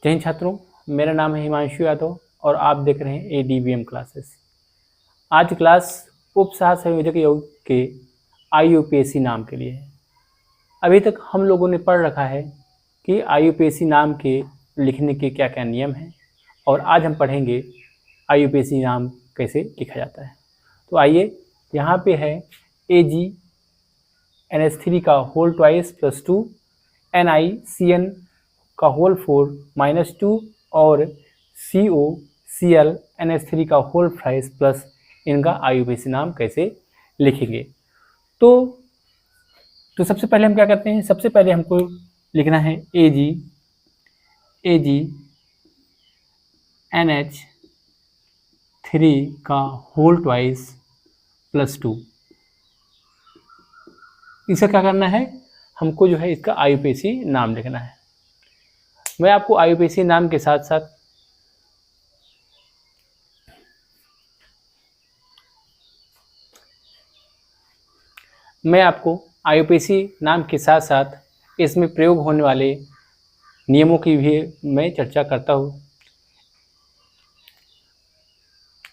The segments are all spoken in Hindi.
जय हिंद छात्रों, मेरा नाम है हिमांशु यादव और आप देख रहे हैं ADBM क्लासेस। आज क्लास उप सह संयोजक योग के IUPAC नाम के लिए है। अभी तक हम लोगों ने पढ़ रखा है कि IUPAC नाम के लिखने के क्या क्या नियम हैं और आज हम पढ़ेंगे IUPAC नाम कैसे लिखा जाता है। तो आइए, यहाँ पे है AG NH3 का होल ट्वाइस प्लस 2, NiCN का होल 4 माइनस 2 और COCl NH3 का होल 5 प्लस इनका IUPAC नाम कैसे लिखेंगे। तो सबसे पहले हम क्या करते हैं, सबसे पहले हमको लिखना है AG NH3 का होल ट्वाइस प्लस 2। इसका क्या करना है, हमको जो है इसका IUPAC नाम लिखना है। मैं आपको IUPAC नाम के साथ साथ इसमें प्रयोग होने वाले नियमों की भी मैं चर्चा करता हूँ।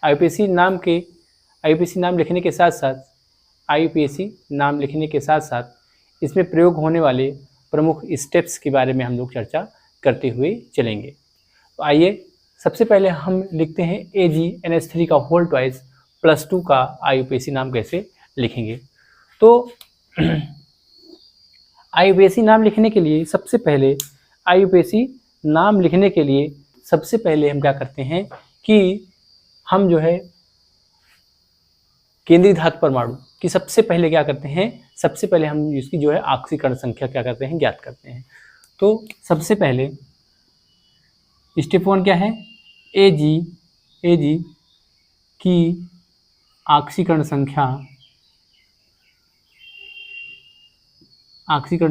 IUPAC नाम लिखने के साथ साथ इसमें प्रयोग होने वाले प्रमुख स्टेप्स के बारे में हम लोग चर्चा करते हुए चलेंगे। तो आइए, सबसे पहले हम लिखते हैं AG NH3 का होल ट्वाइस प्लस 2 का IUPAC नाम कैसे लिखेंगे। तो IUPAC नाम लिखने के लिए सबसे पहले हम क्या करते हैं कि हम जो है केंद्रीय धातु परमाणु की सबसे पहले हम इसकी जो है ऑक्सीकरण संख्या क्या करते हैं, ज्ञात करते हैं। तो सबसे पहले स्टेप 1 क्या है, AG की ऑक्सीकरण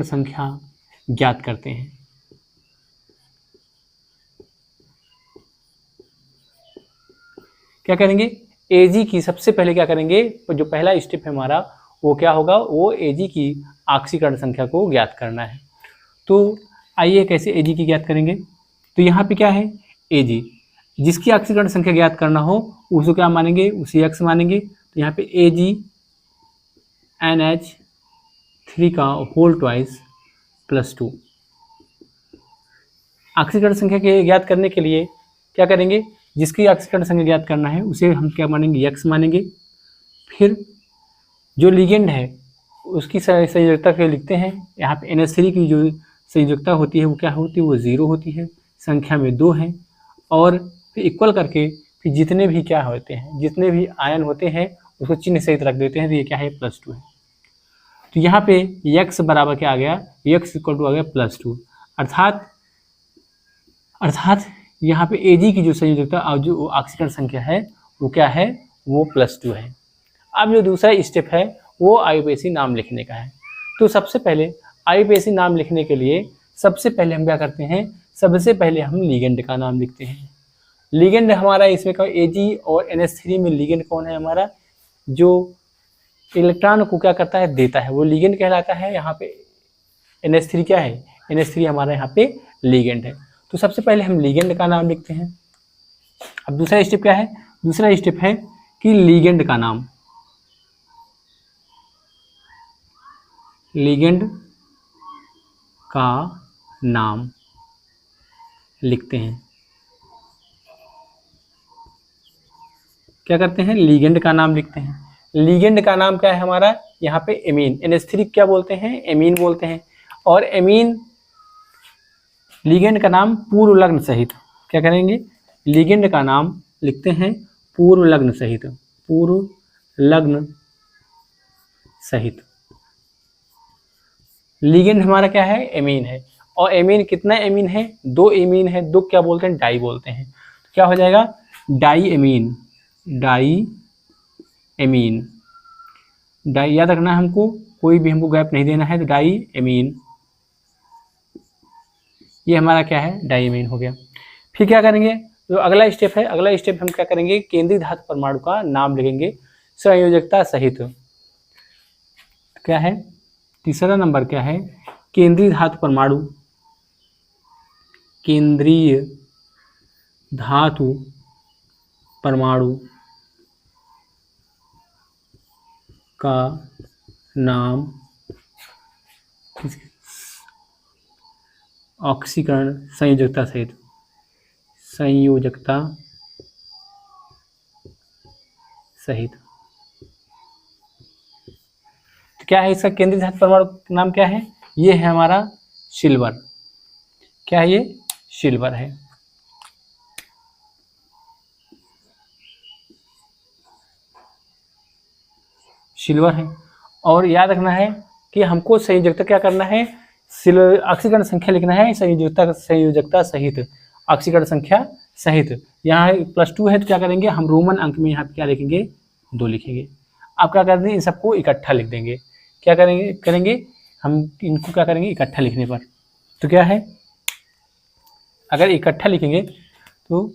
संख्या ज्ञात करते हैं। क्या करेंगे, AG की सबसे पहले क्या करेंगे, जो पहला स्टेप है हमारा वो क्या होगा, वो AG की ऑक्सीकरण संख्या को ज्ञात करना है। तो आइए कैसे AG की ज्ञात करेंगे। तो यहाँ पे क्या है, AG जिसकी ऑक्सीकरण संख्या ज्ञात करना हो उसको क्या मानेंगे, उसी x मानेंगे। तो यहाँ पे AG NH3 का होल ट्वाइस प्लस 2। ऑक्सीकरण संख्या के ज्ञात करने के लिए क्या करेंगे, जिसकी ऑक्सीकरण संख्या ज्ञात करना है उसे हम क्या मानेंगे, x मानेंगे। फिर जो लिगेंड है उसकी संयोजकता के लिखते हैं। यहाँ पे NH3 की जो संयोजकता होती है वो क्या होती है, वो 0 होती है, संख्या में 2 है। और फिर इक्वल करके फिर जितने भी आयन होते हैं उसको चिन्ह सहित रख देते हैं। तो ये क्या है, प्लस 2 है। तो यहाँ पे x बराबर क्या आ गया, x इक्वल टू आ गया प्लस 2। अर्थात यहाँ पे AG की जो संयोजकता और जो ऑक्सीकरण संख्या है वो क्या है, वो प्लस 2 है। अब जो दूसरा स्टेप है वो IUPAC नाम लिखने का है। तो सबसे पहले IUPAC नाम लिखने के लिए सबसे पहले हम क्या करते हैं, सबसे पहले हम लिगेंड का नाम लिखते हैं। लिगेंड हमारा इसमें का AG और NH3 में लिगेंड कौन है, हमारा जो इलेक्ट्रॉन को क्या करता है, देता है, वो लिगेंड कहलाता है। यहाँ पे NH3 क्या है, NH3 हमारा यहाँ पे लिगेंड है। तो सबसे पहले हम लिगेंड का नाम लिखते हैं। अब दूसरा स्टेप क्या है, दूसरा स्टेप है कि लिगेंड का नाम लिखते हैं। क्या करते हैं, लिगेंड का नाम लिखते हैं। लिगेंड का नाम क्या है हमारा, यहाँ पे एमीन, NH3 क्या बोलते हैं, एमीन बोलते हैं। और एमीन लिगेंड का नाम पूर्व लग्न सहित क्या करेंगे, लिगेंड का नाम लिखते हैं पूर्व लग्न सहित। लिगेंड हमारा क्या है, एमीन है। और एमीन कितना एमीन है, 2 एमीन है। 2 क्या बोलते हैं, डाई बोलते हैं। तो क्या हो जाएगा, डाई एमीन। डाई याद रखना है हमको, कोई भी हमको गैप नहीं देना है। तो डाई एमीन, ये हमारा क्या है, डाई एमीन हो गया। फिर क्या करेंगे, जो अगला स्टेप है, हम क्या करेंगे, केंद्रीय धातु परमाणु का नाम लिखेंगे संयोजकता सहित। क्या है, तीसरा नंबर क्या है, केंद्रीय धातु परमाणु केंद्रीय धातु परमाणु का नाम ऑक्सीकरण संयोजकता सहित। तो क्या है इसका केंद्रीय धातु परमाणु का नाम क्या है? ये है हमारा सिल्वर। क्या है ये? सिल्वर है। सिल्वर है। और याद रखना है कि हमको संयोजकता क्या करना है, ऑक्सीकरण संख्या लिखना है संयोजकता सहित, ऑक्सीकरण संख्या सहित। यहाँ +2 है तो क्या करेंगे हम रोमन अंक में यहाँ पे क्या लिखेंगे? 2 लिखेंगे। आप क्या कर देंगे? इन सबको इकट्ठा लिख देंगे। क्या करेंगे हम इनको क्या करेंगे इकट्ठा लिखने पर? तो क्या है, अगर इकट्ठा लिखेंगे तो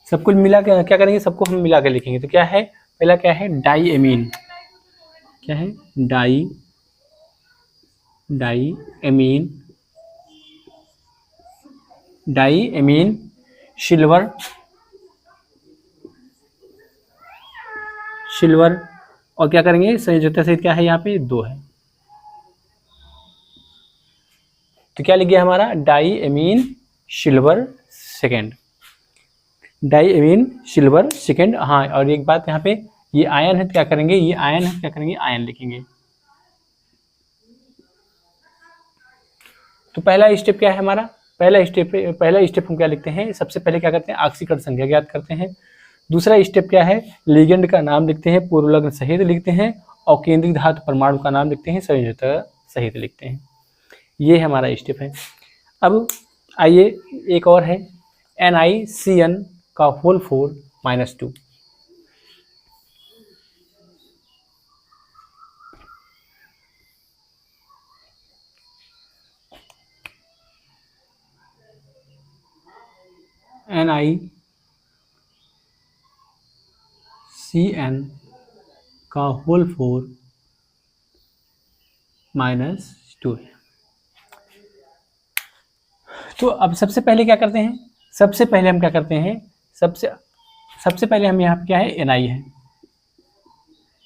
सबको मिला के क्या करेंगे, सबको हम मिला के लिखेंगे। तो क्या है, पहला क्या है? Diamine. क्या है? डाई एमीन सिल्वर और क्या करेंगे संयोजकता सहित क्या है यहाँ पे 2 है। तो क्या लिख गया हमारा? Diamine silver second. हाँ, और एक बात यहाँ पे, ये आयन है तो क्या करेंगे? ये आयन है तो क्या करेंगे? आयन लिखेंगे। तो पहला स्टेप क्या है हमारा? पहला स्टेप हम क्या लिखते हैं? सबसे पहले क्या करते हैं? ऑक्सीकरण संख्या ज्ञात करते हैं। दूसरा स्टेप क्या है? लिगेंड का नाम लिखते हैं, पूर्वलग्न सहित लिखते हैं, और केंद्रीय धातु परमाणु का नाम लिखते हैं, संयोजकता सहित लिखते हैं। ये हमारा स्टेप है। अब आइए एक और है, NiCN का होल 4 -2। NiCN का होल 4 -2 है। तो अब सबसे पहले क्या करते हैं? सबसे पहले हम यहाँ पे क्या है? Ni है।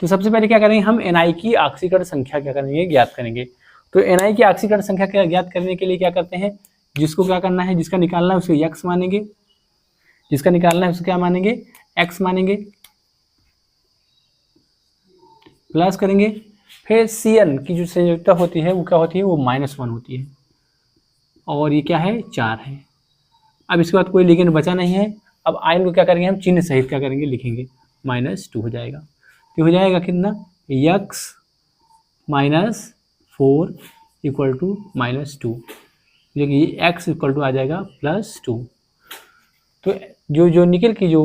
तो सबसे पहले क्या करेंगे हम? Ni की ऑक्सीकरण संख्या क्या करेंगे? ज्ञात करेंगे। तो Ni की ऑक्सीकरण संख्या क्या ज्ञात करने के लिए क्या करते हैं? जिसको क्या करना है, जिसका निकालना है उसको x मानेंगे, जिसका निकालना है उसको क्या मानेंगे? x मानेंगे, प्लस करेंगे। फिर Cn की जो संयोजकता होती है वो क्या होती है? वो -1 होती है। और ये क्या है? 4 है। अब इसके बाद कोई लिगेंड बचा नहीं है। अब आयन को क्या करेंगे हम? चिन्ह सहित क्या करेंगे? लिखेंगे। -2 हो जाएगा। तो हो जाएगा कितना? x -4 = -2। देखिए x = आ जाएगा +2। तो जो निकल की जो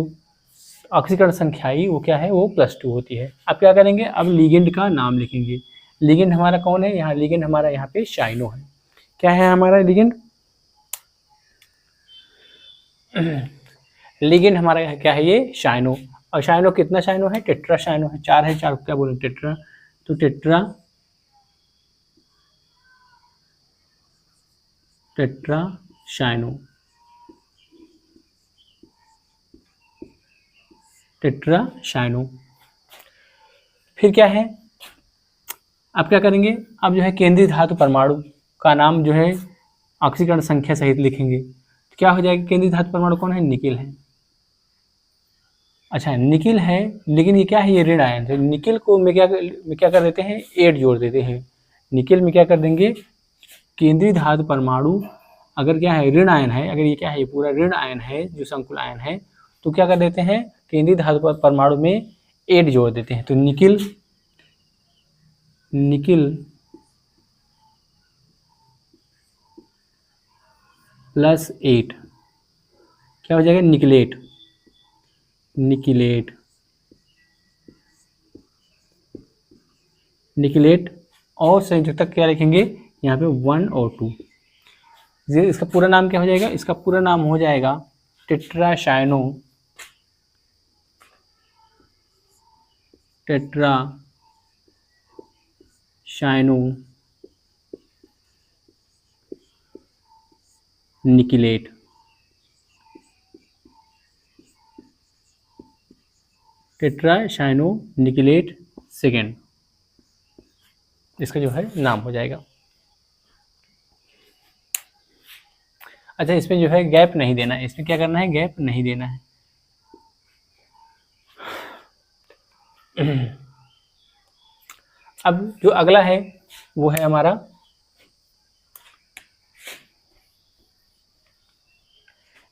ऑक्सीकरण संख्या आई वो क्या है? वो +2 होती है। अब क्या करेंगे? अब लिगेंड का नाम लिखेंगे। लिगेंड हमारा कौन है? यहाँ लिगेंड हमारा यहाँ पे साइनो है। क्या है हमारा लिगेंड? लिगेंड हमारा क्या है? ये साइनो। और साइनो कितना साइनो है? टेट्रा साइनो है। 4 है, 4 क्या बोले? टेट्रा। तो टेट्रा साइनो। फिर क्या है? अब क्या करेंगे? अब जो है केंद्रीय धातु परमाणु का नाम जो है ऑक्सीकरण संख्या सहित लिखेंगे। तो क्या हो जाएगा? केंद्रीय धातु परमाणु कौन है? निकिल है। अच्छा, निकिल है, लेकिन ये क्या है? ये ऋण आयन है। निकिल को में क्या कर देते हैं? 8 जोड़ देते हैं। निकिल में क्या कर देंगे? केंद्रीय धातु परमाणु अगर क्या है? ऋण आयन है। अगर ये क्या है? ये पूरा ऋण आयन है, जो संकुल आयन है, तो क्या कर देते हैं? केंद्रीय धातु परमाणु में 8 जोड़ देते हैं। तो निकिल +8 क्या हो जाएगा? निकलेट। और संयोजकता क्या लिखेंगे यहाँ पे? 1 और 2। इसका पूरा नाम क्या हो जाएगा? इसका पूरा नाम हो जाएगा टेट्रासायनो निकिलेट। टेट्रासायनो निकिलेट सेकेंड, इसका जो है नाम हो जाएगा। अच्छा, इसमें जो है गैप नहीं देना है, इसमें क्या करना है, गैप नहीं देना है। अब जो अगला है वो है हमारा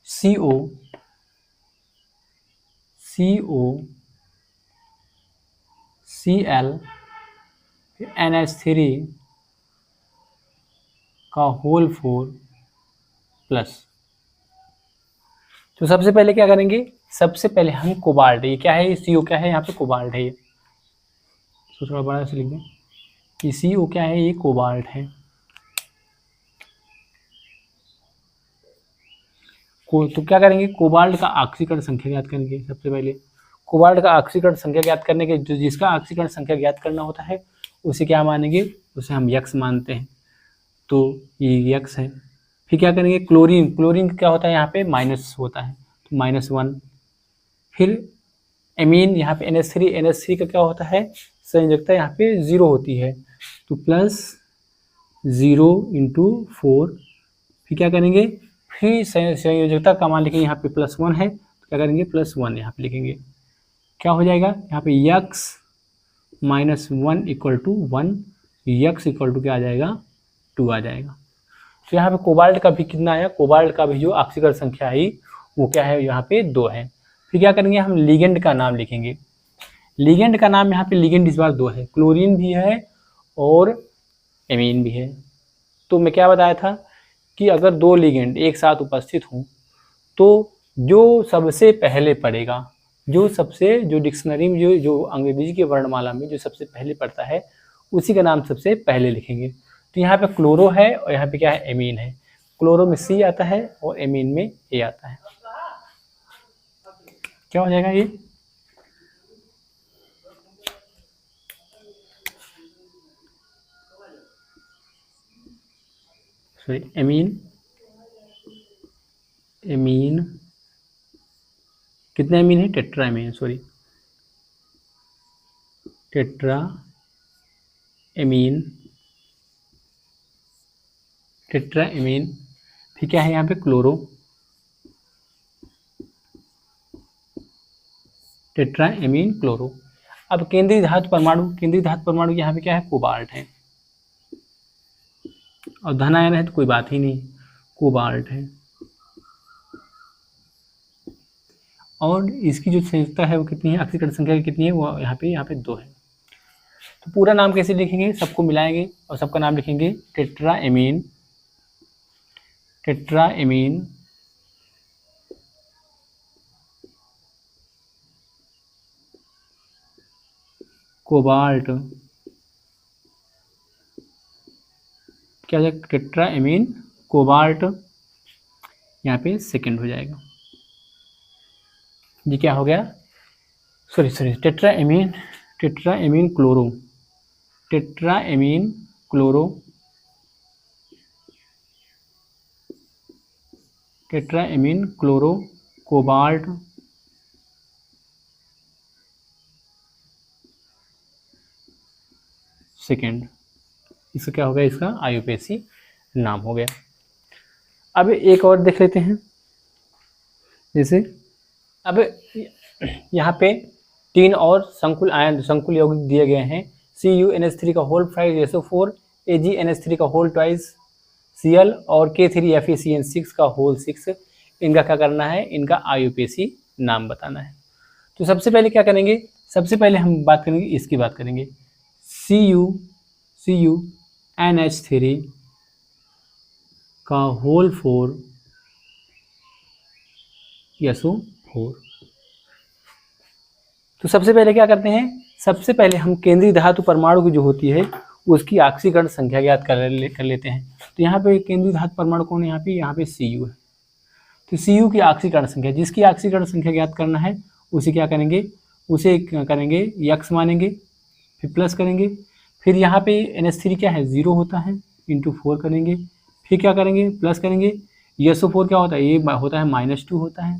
CO Cl NH3 का होल 4 प्लस। तो सबसे पहले क्या करेंगे, सबसे पहले हम कोबाल्ट, ये क्या है, ये CO क्या है, यहाँ पे कोबाल्ट है, ये तो थोड़ा बड़ा से लिख दें, ये CO क्या है, ये कोबाल्ट है। तो क्या करेंगे, कोबाल्ट का ऑक्सीकरण संख्या ज्ञात करेंगे। सबसे पहले कोबाल्ट का ऑक्सीकरण संख्या ज्ञात करने के, जो जिसका ऑक्सीकरण संख्या ज्ञात करना होता है उसे क्या मानेंगे, उसे हम यक्स मानते हैं, तो ये यक्स है। फिर क्या करेंगे, क्लोरीन क्या होता है, यहाँ पे माइनस होता है, तो -1। फिर एमीन, यहाँ पे NH3 का क्या होता है, संयोजकता यहाँ पे 0 होती है, तो +0 × 4। फिर क्या करेंगे, फिर संयोजकता का मान लिखेंगे, यहाँ पे +1 है, तो क्या करेंगे, +1 यहाँ पे लिखेंगे। क्या हो जाएगा, यहाँ पे यक्स -1 = 1, यक्स = क्या आ जाएगा, 2 आ जाएगा। तो यहाँ पे कोबाल्ट का भी कितना आया, कोबाल्ट का भी जो ऑक्सीकरण संख्या आई वो क्या है, यहाँ पे 2 है। फिर क्या करेंगे, हम लिगेंड का नाम लिखेंगे। लिगेंड का नाम, यहाँ पे लिगेंड इस बार 2 है, क्लोरीन भी है और एमीन भी है। तो मैं क्या बताया था कि अगर 2 लिगेंड एक साथ उपस्थित हों तो जो सबसे पहले पड़ेगा, जो डिक्शनरी में जो अंग्रेजी की वर्णमाला में जो सबसे पहले पड़ता है उसी का नाम सबसे पहले लिखेंगे। तो यहाँ पे क्लोरो है और यहाँ पे क्या है, एमीन है। क्लोरो में C आता है और एमीन में A आता है। क्या हो जाएगा ये, सॉरी एमीन कितने एमीन है, tetra amine, sorry tetra amine. फिर क्या है यहाँ पे, क्लोरो, टेट्रा एमीन क्लोरो। अब केंद्रीय धातु परमाणु यहाँ पे क्या है, कोबाल्ट है, और धन आयन है तो कोई बात ही नहीं, कोबाल्ट है। और इसकी जो संयोजकता है वो कितनी है, ऑक्सीकरण संख्या कितनी है, वो यहाँ पे 2 है। तो पूरा नाम कैसे लिखेंगे, सबको मिलाएंगे और सबका नाम लिखेंगे टेट्रा एमीन कोबाल्ट, क्या हो जाएगा, टेट्रा एमीन कोबाल्ट, यहाँ पे सेकंड हो जाएगा। ये क्या हो गया, sorry tetra amine chloro, tetra amine chloro cobalt second. इसका क्या हो गया, इसका IUPAC नाम हो गया। अब एक और देख लेते हैं, जैसे अब यहाँ पे 3 और संकुल यौगिक दिए गए हैं, CuNH3 का होल 5 SO4, AgNH3 का होल 2 Cl और K3FeCN6 का होल 6। इनका क्या करना है, इनका IUPAC नाम बताना है। तो सबसे पहले क्या करेंगे, सबसे पहले हम बात करेंगे, इसकी बात करेंगे, CuNH3 का होल 4 SO4। तो सबसे पहले क्या करते हैं, सबसे पहले हम केंद्रीय धातु परमाणु की जो होती है उसकी ऑक्सीकरण संख्या ज्ञात कर लेते हैं। तो यहाँ पे केंद्रीय धातु परमाणु कौन है, यहाँ पे Cu है। तो Cu की ऑक्सीकरण संख्या, जिसकी ऑक्सीकरण संख्या ज्ञात करना है उसे क्या करेंगे, उसे करेंगे यक्स मानेंगे, फिर प्लस करेंगे, फिर यहाँ पे NH3 क्या है 0 होता है, इंटू 4 करेंगे, फिर क्या करेंगे प्लस करेंगे, SO4 क्या होता है, ये होता है -2 होता है,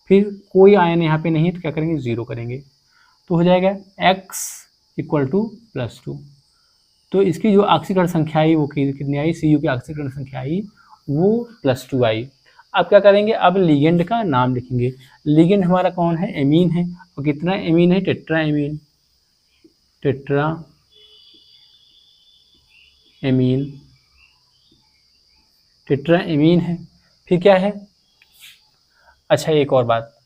फिर कोई आयन यहाँ पे नहीं है तो क्या करेंगे 0 करेंगे, तो हो जाएगा x = +2। तो इसकी जो ऑक्सीकरण संख्या आई वो कितनी आई, Cu की ऑक्सीकरण संख्या आई वो +2 आई। अब क्या करेंगे, अब लिगेंड का नाम लिखेंगे। लिगेंड हमारा कौन है, एमीन है, और कितना एमीन है, tetra amine, tetra amine, tetra amine है। फिर क्या है, अच्छा एक और बात,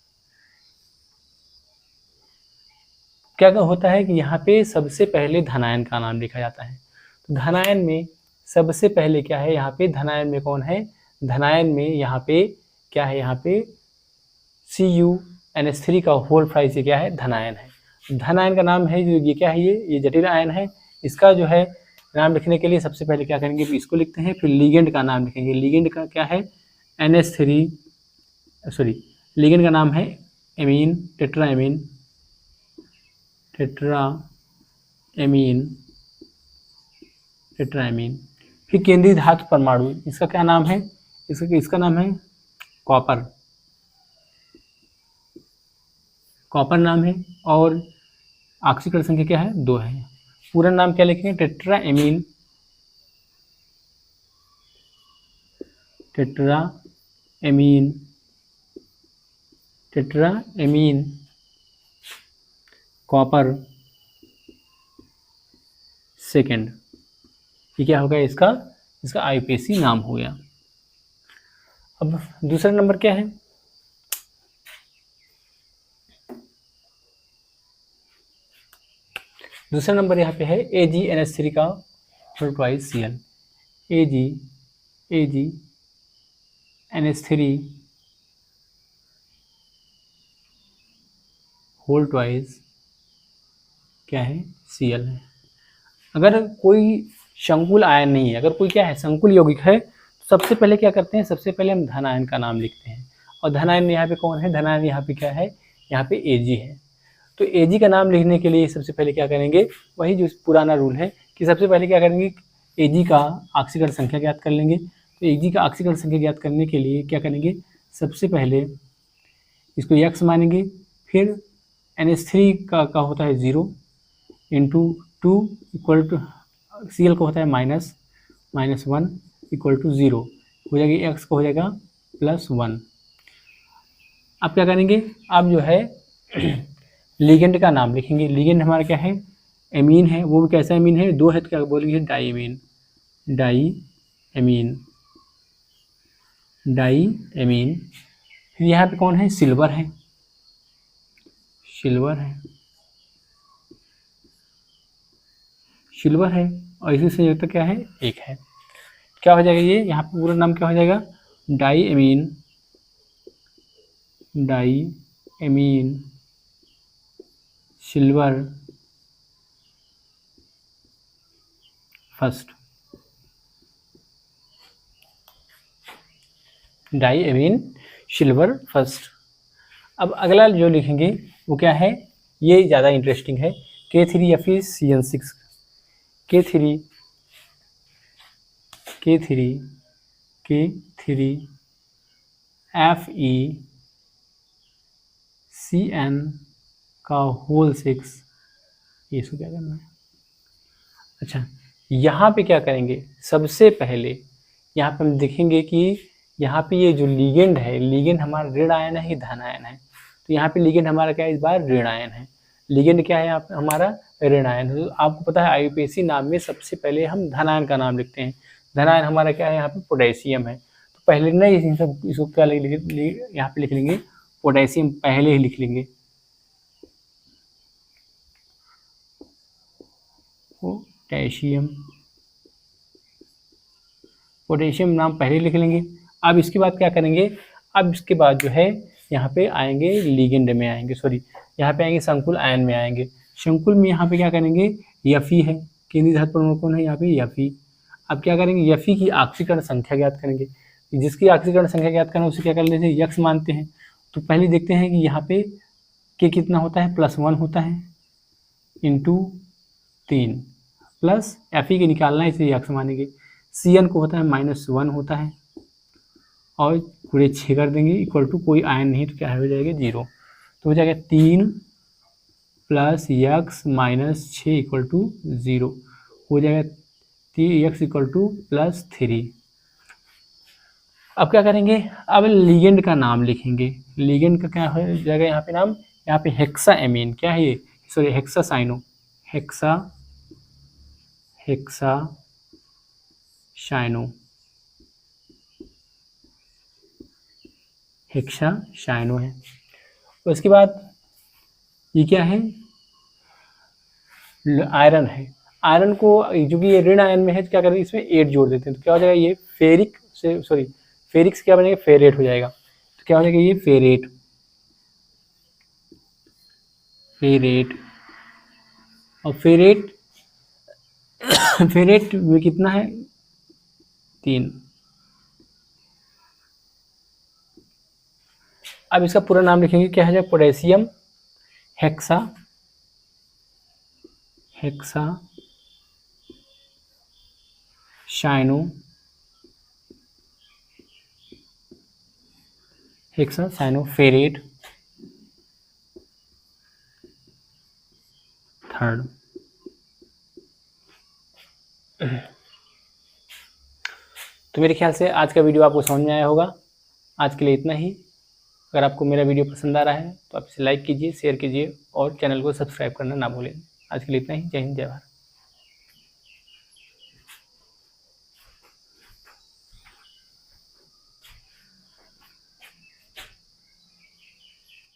क्या होता है कि यहाँ पे सबसे पहले धनायन का नाम लिखा जाता है। तो धनायन में सबसे पहले क्या है, यहाँ पे धनायन में कौन है, धनायन में यहाँ पे क्या है, यहाँ पे CuNH3 का होल प्राइस से क्या है, धनायन है। धनायन का नाम है जो ये क्या है, ये जटिल आयन है। इसका जो है नाम लिखने के लिए सबसे पहले क्या करेंगे, इसको लिखते हैं, फिर लिगेंड का नाम लिखेंगे। लिगेंड का क्या है, NH3, सॉरी लिगेंड का नाम है amine, tetra amine, tetra amine, tetra amine. फिर केंद्रीय धातु परमाणु, इसका क्या नाम है, इसका नाम है कॉपर, कॉपर नाम है, और ऑक्सीकरण संख्या क्या है 2 है। पूरा नाम क्या लिखेंगे, tetra amine, tetra amine, tetra amine copper second. ये क्या हो गया, इसका IUPAC नाम हो गया। अब दूसरा नंबर क्या है, दूसरा नंबर यहाँ पे है AgNH3 का whole twice Cl, AgNH3 whole twice क्या है, Cl है। अगर कोई संकुल आयन नहीं है, अगर कोई क्या है संकुल यौगिक है, तो सबसे पहले क्या करते हैं, सबसे पहले हम धन आयन का नाम लिखते हैं। और धन आयन यहाँ पे कौन है, धन आयन यहाँ पे क्या है, यहाँ पे Ag है। तो Ag का नाम लिखने के लिए सबसे पहले क्या करेंगे, वही जो पुराना रूल है कि सबसे पहले क्या करेंगे, Ag का ऑक्सीकरण संख्या ज्ञात कर लेंगे। तो Ag का ऑक्सीकरण संख्या ज्ञात करने के लिए क्या करेंगे, सबसे पहले इसको x मानेंगे, फिर NH3 का होता है 0 इंटू 2 = Cl का होता है -1 = 0 हो जाएगी, x का हो जाएगा +1। अब क्या करेंगे, अब जो है लिगेंड का नाम लिखेंगे। लिगेंड हमारा क्या है, एमीन है, वो भी कैसा एमीन है, 2 है तो क्या बोलेंगे, diamine, diamine, diamine. फिर यहाँ पे कौन है, सिल्वर है, सिल्वर है, सिल्वर है, और इसी संयुक्त क्या है, एक है। क्या हो जाएगा ये, यहाँ पे पूरा नाम क्या हो जाएगा, diamine, diamine silver first, diamine silver first. अब अगला जो लिखेंगे वो क्या है, ये ज़्यादा इंटरेस्टिंग है, K3FeCN6, K3FeCN का होल 6, ये इसको क्या करना है। अच्छा, यहाँ पे क्या करेंगे, सबसे पहले यहाँ पे हम देखेंगे कि यहाँ पे ये जो लिगेंड है, लिगेंड हमारा ऋण आयन है कि धन आयन है। तो यहाँ पे लिगेंड हमारा क्या है, इस बार ऋण आयन है। लिगेंड क्या है यहाँ पे हमारा, ऋण आयन। तो आपको पता है IUPAC नाम में सबसे पहले हम धन आयन का नाम लिखते हैं। धन आयन हमारा क्या है, यहाँ पे पोटेशियम है। तो पहले नहीं इसको क्या यहाँ पे लिख लेंगे, पोटेशियम पहले ही लिख लेंगे, पोटेशियम, पोटेशियम नाम पहले लिख लेंगे। अब इसके बाद क्या करेंगे, अब इसके बाद जो है यहाँ पे आएंगे लिगेंड में आएंगे, सॉरी यहाँ पे आएंगे संकुल आयन में आएंगे। संकुल में यहाँ पे क्या करेंगे, Fe है, केंद्रीय धातु परमाणु कौन है यहाँ पे, Fe। अब क्या करेंगे, Fe की ऑक्सीकरण संख्या ज्ञात करेंगे। जिसकी ऑक्सीकरण संख्या ज्ञात करना उसे क्या कर लेते हैं, यक्स मानते हैं। तो पहले देखते हैं कि यहाँ पे के कितना होता है, +1 होता है इंटू 3 प्लस एफ ई के निकालना है इसलिए यक्स मानेंगे। सी एन को होता है -1 होता है और पूरे 6 कर देंगे इक्वल टू कोई आयन नहीं तो क्या हो जाएगा 0। तो हो जाएगा 3 प्लस यक्स -6 इक्वल टू 0 हो जाएगा, यक्स इक्वल टू +3। अब क्या करेंगे, अब लिगेंड का नाम लिखेंगे। लिगेंड का क्या हो जाएगा यहाँ पे नाम, यहाँ पे हेक्सा एमीन, क्या है ये, sorry hexa cyano, hexa cyano, hexa cyano है। उसके बाद ये क्या है, आयरन है। आयरन को क्योंकि ये ऋण आयन में है तो क्या करेंगे, इसमें 8 जोड़ देते हैं तो क्या हो जाएगा, ये फेरिक से सॉरी फेरिक से क्या बनेगा, फेरेट हो जाएगा। तो क्या हो जाएगा, ये फेरेट और फेरेट में कितना है 3। अब इसका पूरा नाम लिखेंगे, क्या है, पोटेशियम हेक्सा शाइनो फेरेट 3rd। तो मेरे ख्याल से आज का वीडियो आपको समझ में आया होगा। आज के लिए इतना ही। अगर आपको मेरा वीडियो पसंद आ रहा है तो आप इसे लाइक कीजिए, शेयर कीजिए और चैनल को सब्सक्राइब करना ना भूलें। आज के लिए इतना ही। जय हिंद, जय भारत।